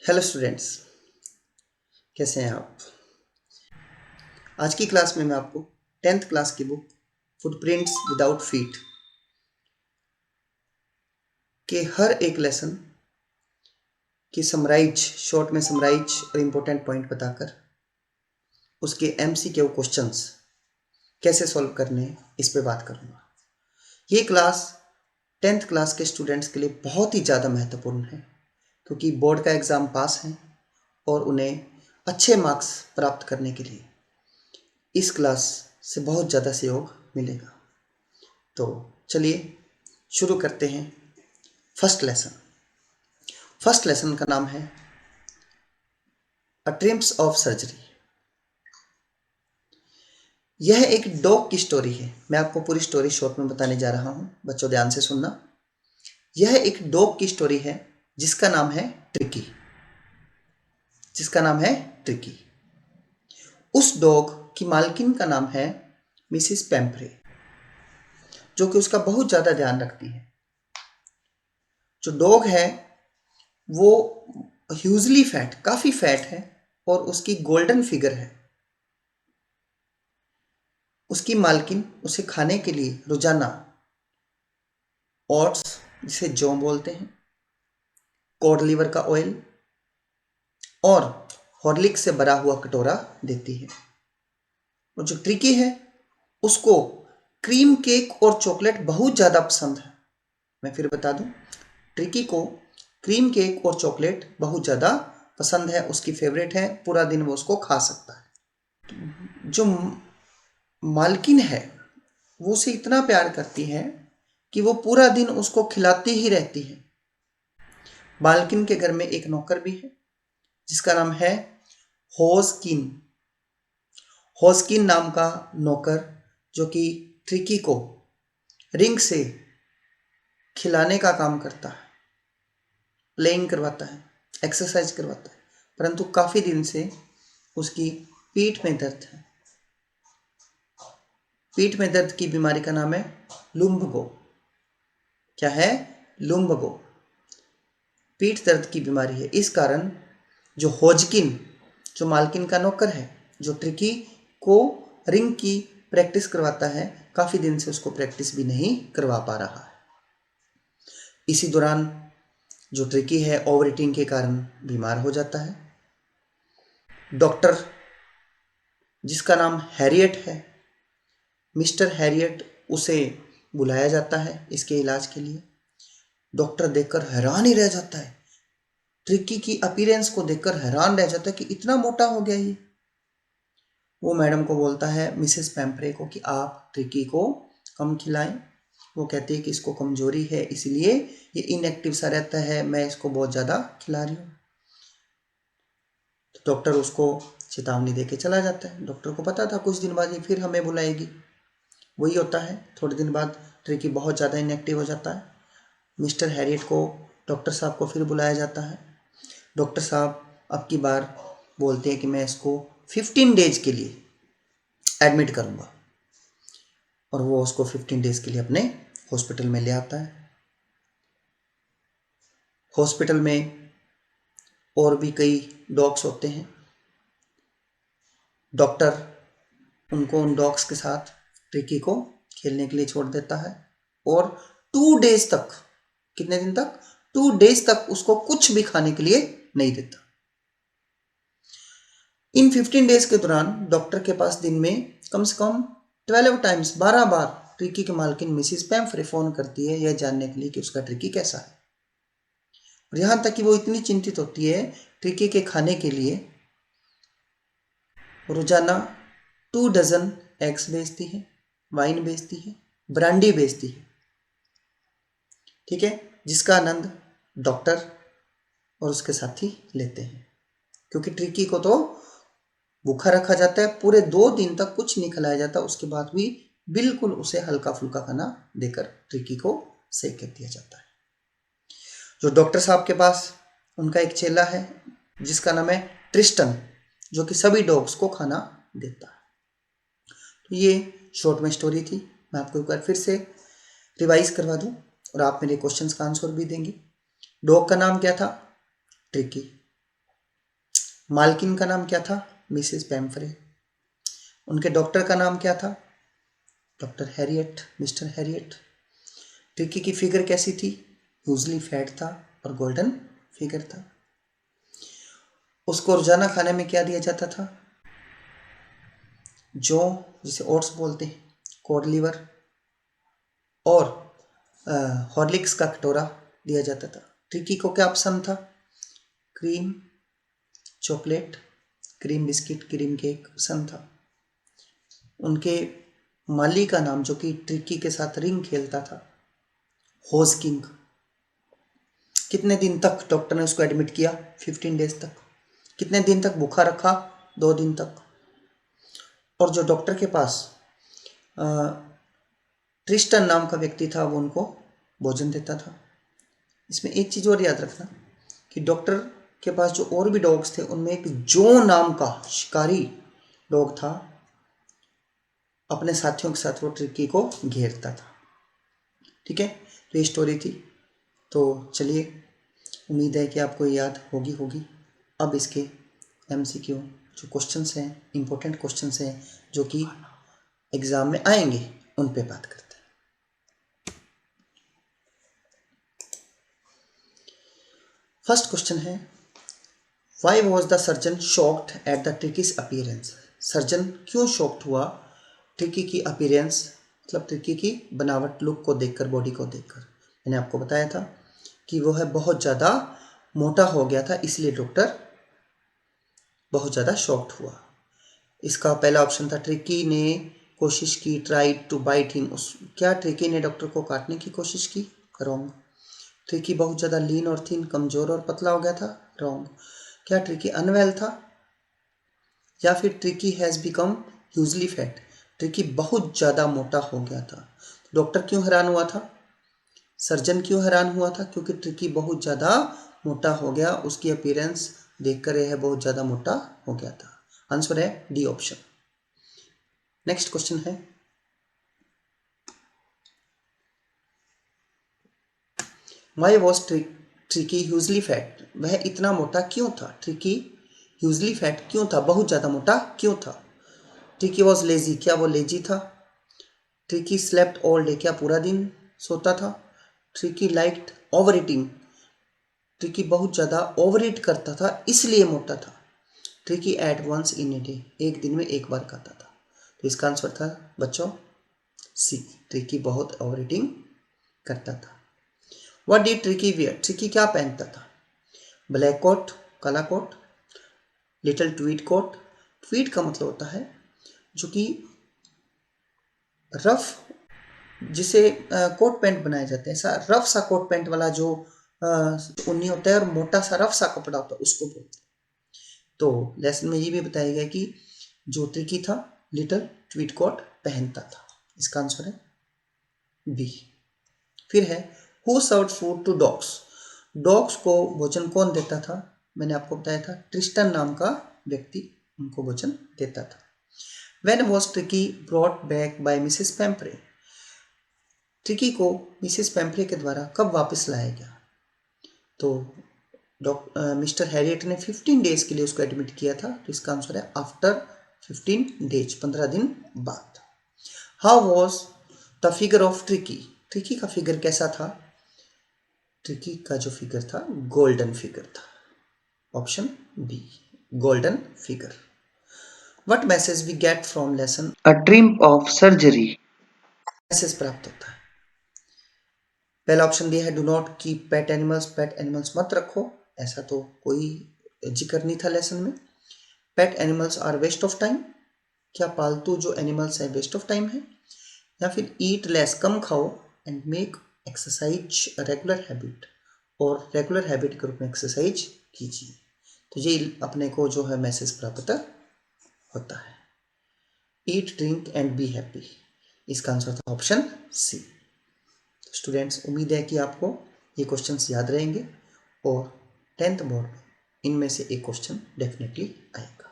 Hello students, कैसे हैं आप। आज की क्लास में मैं आपको 10th क्लास की बुक फुटप्रिंट्स विदाउट फीट के हर एक लेसन की समराइज, शॉर्ट में समराइज और इम्पोर्टेंट पॉइंट बताकर उसके MCQ क्वेश्चंस कैसे सॉल्व करने हैं इस पे बात करूँगा। ये क्लास 10th क्लास के स्टूडेंट्स के लिए बहुत ही ज़्यादा महत्वपूर्ण है, क्योंकि बोर्ड का एग्ज़ाम पास है और उन्हें अच्छे मार्क्स प्राप्त करने के लिए इस क्लास से बहुत ज़्यादा सहयोग मिलेगा। तो चलिए शुरू करते हैं। फर्स्ट लेसन का नाम है अ ट्रिम्स ऑफ सर्जरी। यह एक डॉग की स्टोरी है। मैं आपको पूरी स्टोरी शॉर्ट में बताने जा रहा हूँ, बच्चों ध्यान से सुनना। यह एक डॉग की स्टोरी है जिसका नाम है ट्रिकी। उस डॉग की मालकिन का नाम है मिसिस पैम्फ्रे, जो कि उसका बहुत ज़्यादा ध्यान रखती है। जो डॉग है वो ह्यूजली फैट, काफ़ी फैट है और उसकी गोल्डन फिगर है। उसकी मालकिन उसे खाने के लिए रोजाना ओट्स, जिसे जौ बोलते हैं, कॉड लिवर का ऑयल और हॉर्लिक्स से भरा हुआ कटोरा देती है। और जो ट्रिकी है उसको क्रीम केक और चॉकलेट बहुत ज़्यादा पसंद है। मैं फिर बता दूं, ट्रिकी को क्रीम केक और चॉकलेट बहुत ज़्यादा पसंद है, उसकी फेवरेट है, पूरा दिन वो उसको खा सकता है। जो मालकिन है वो उसे इतना प्यार करती है कि वो पूरा दिन उसको खिलाती ही रहती है। मालकिन के घर में एक नौकर भी है जिसका नाम है होजकिन। होजकिन नाम का नौकर, जो कि ट्रिकी को रिंग से खिलाने का काम करता है, प्लेइंग करवाता है, एक्सरसाइज करवाता है, परंतु काफ़ी दिन से उसकी पीठ में दर्द है। पीठ में दर्द की बीमारी का नाम है लुम्बगो। क्या है? लुम्बगो। पीठ दर्द की बीमारी है। इस कारण जो होजकिन, जो मालकिन का नौकर है, जो ट्रिकी को रिंग की प्रैक्टिस करवाता है, काफ़ी दिन से उसको प्रैक्टिस भी नहीं करवा पा रहा है। इसी दौरान जो ट्रिकी है ओवर ईटिंग के कारण बीमार हो जाता है। डॉक्टर, जिसका नाम हैरियट है, मिस्टर हैरियट, उसे बुलाया जाता है इसके इलाज के लिए। डॉक्टर देखकर हैरान ही रह जाता है, ट्रिकी की अपीयरेंस को देखकर हैरान रह जाता है कि इतना मोटा हो गया ये। वो मैडम को बोलता है, मिसेस पैम्परे को, कि आप ट्रिकी को कम खिलाएं। वो कहती है कि इसको कमजोरी है, इसलिए ये इनएक्टिव सा रहता है, मैं इसको बहुत ज़्यादा खिला रही हूँ। तो डॉक्टर उसको चेतावनी दे के चला जाता है। डॉक्टर को पता था कुछ दिन बाद ये फिर हमें बुलाएगी। वही होता है, थोड़े दिन बाद ट्रिकी बहुत ज़्यादा इनएक्टिव हो जाता है। मिस्टर हैरियट को, डॉक्टर साहब को फिर बुलाया जाता है। डॉक्टर साहब अब की बार बोलते हैं कि मैं इसको 15 डेज के लिए एडमिट करूँगा, और वो उसको 15 डेज के लिए अपने हॉस्पिटल में ले आता है। हॉस्पिटल में और भी कई डॉग्स होते हैं। डॉक्टर उनको, उन डॉग्स के साथ ट्रिकी को खेलने के लिए छोड़ देता है और 2 डेज तक, कितने दिन तक? 2 डेज तक उसको कुछ भी खाने के लिए नहीं देता। इन 15 डेज के दौरान डॉक्टर के पास दिन में कम से कम 12 टाइम्स, 12 बार ट्रिकी के मालकिन मिसिस पैम्फ्रे फोन करती है, यह जानने के लिए कि उसका ट्रिकी कैसा है। और यहाँ तक कि वो इतनी चिंतित होती है ट्रिकी के खाने के लिए, रोजाना 2 डजन एग्स बेचती है, वाइन बेचती है, ब्रांडी बेचती है। ठीक है, जिसका आनंद डॉक्टर और उसके साथी लेते हैं, क्योंकि ट्रिकी को तो भूखा रखा जाता है, पूरे 2 दिन तक कुछ नहीं खिलाया जाता, उसके बाद भी बिल्कुल उसे हल्का फुल्का खाना देकर ट्रिकी को सेक कर दिया जाता है। जो डॉक्टर साहब के पास उनका एक चेला है जिसका नाम है ट्रिस्टन, जो कि सभी डॉग्स को खाना देता है। तो ये शॉर्ट में स्टोरी थी। मैं आपको एक बार फिर से रिवाइज करवा दूं और आप मेरे क्वेश्चंस का आंसर भी देंगे। डॉग का नाम क्या था? ट्रिकी। मालकिन का नाम क्या था? मिसेस पैम्फ्रे। उनके डॉक्टर का नाम क्या था? Doctor Harriet, mister Harriet. Tricky की फिगर कैसी थी? यूजली फैट था और गोल्डन फिगर था। उसको रोजाना खाने में क्या दिया जाता था? जौ, जिसे ओट्स बोलते हैं, कॉड लिवर और हॉर्लिक्स का कटोरा दिया जाता था। ट्रिकी को क्या पसंद था? Cream, chocolate, cream biscuit, cream cake पसंद था। उनके माली का नाम, जो कि ट्रिकी के साथ रिंग खेलता था, होजकिंग। कितने दिन तक डॉक्टर ने उसको एडमिट किया? 15 डेज तक। कितने दिन तक भूखा रखा? 2 दिन तक। और जो डॉक्टर के पास ट्रिस्टन नाम का व्यक्ति था, वो उनको भोजन देता था। इसमें एक चीज़ और याद रखना कि डॉक्टर के पास जो और भी डॉग्स थे, उनमें एक जो नाम का शिकारी डॉग था। अपने साथियों के साथ वो ट्रिकी को घेरता था। ठीक है, तो ये स्टोरी थी। तो चलिए, उम्मीद है कि आपको याद होगी। अब इसके MCQ जो क्वेश्चंस हैं, इंपॉर्टेंट क्वेश्चंस हैं, जो कि एग्ज़ाम में आएंगे, उन पे बात करते हैं। फर्स्ट क्वेश्चन है, why was the surgeon shocked at the ट्रिकीज appearance? Surgeon क्यों शॉक्ड हुआ ट्रिकी की अपीयरेंस, मतलब ट्रिकी की बनावट, लुक को देखकर, बॉडी को देखकर? मैंने आपको बताया था कि वो है बहुत ज़्यादा मोटा हो गया था, इसलिए डॉक्टर बहुत ज़्यादा शॉक्ड हुआ। इसका पहला ऑप्शन था, ट्रिकी ने कोशिश की, ट्राइड टू बाइट हिम। क्या ट्रिकी ने डॉक्टर को काटने की कोशिश की? रॉन्ग। ट्रिकी बहुत ज़्यादा लीन और थीन, कमज़ोर और पतला हो गया था? रॉन्ग। क्या ट्रिकी अनवेल था? या फिर tricky has become hugely fat? Tricky बहुत ज़्यादा मोटा हो गया था। डॉक्टर क्यों हैरान हुआ था? सर्जन क्यों हैरान हुआ था? क्योंकि ट्रिकी बहुत ज़्यादा मोटा हो गया, उसकी अपीयरेंस देखकर यह बहुत ज़्यादा मोटा हो गया था। आंसर है डी ऑप्शन। नेक्स्ट क्वेश्चन है, why was tricky hugely fat? वह इतना मोटा क्यों था? ट्रिकी ह्यूजली फैट क्यों था? बहुत ज़्यादा मोटा क्यों था? ट्रिकी वॉज लेजी, क्या वो लेजी था? ट्रिकी स्लेप्ट ऑल डे, क्या पूरा दिन सोता था? Tricki liked over eating, Tricki बहुत ज़्यादा ओवर ईट करता था इसलिए मोटा था? Tricki ate once in a day, एक दिन में एक बार खाता था? तो इसका आंसर था बच्चों सी, ट्रिकी बहुत ओवर ईटिंग करता था। What did Tricki wear? Tricki क्या पहनता था? ब्लैक कोट, काला coat, little tweed coat. Tweed का मतलब होता है जो कि रफ, जिसे कोट पैंट बनाए जाते हैं, ऐसा रफ सा कोट पैंट वाला जो ऊनी होता है और मोटा सा रफ सा कपड़ा होता है, उसको बोलते हैं। तो लेसन में ये भी बताया गया कि जो ट्रिकी था, लिटिल ट्वीड कोट पहनता था। इसका आंसर है बी। फिर है, who served food to dogs? Dogs को भोजन कौन देता था? मैंने आपको बताया था, ट्रिस्टन नाम का व्यक्ति उनको भोजन देता था। When was tricky brought back by Mrs पैम्फ्रे? Tricky को मिसेस पैम्फ्रे के द्वारा कब वापस लाया गया? तो मिस्टर हैरियट ने 15 डेज के लिए उसको एडमिट किया था, तो इसका आंसर है आफ्टर 15 डेज, 15 दिन बाद। How was the figure of Tricki? Tricki का फिगर कैसा था? ट्रिकी का जो फिगर था, गोल्डन फिगर था। Option B, golden figure. What message we get from lesson a dream of surgery? Message प्राप्त होता है। पहला ऑप्शन दिया है, do not keep pet animals, pet animals मत रखो, ऐसा तो कोई जिक्र नहीं था लेसन में। Pet animals are waste of time, क्या पालतू जो एनिमल्स है वेस्ट ऑफ टाइम है? या फिर ईट लेस, कम खाओ, and make exercise regular habit, और रेगुलर हैबिट के रूप में एक्सरसाइज कीजिए। तो ये अपने को जो है मैसेज प्राप्त होता है। ईट, ड्रिंक एंड बी हैप्पी, इसका आंसर था ऑप्शन सी। स्टूडेंट्स, उम्मीद है कि आपको ये क्वेश्चंस याद रहेंगे और 10th बोर्ड में इनमें से एक क्वेश्चन डेफिनेटली आएगा।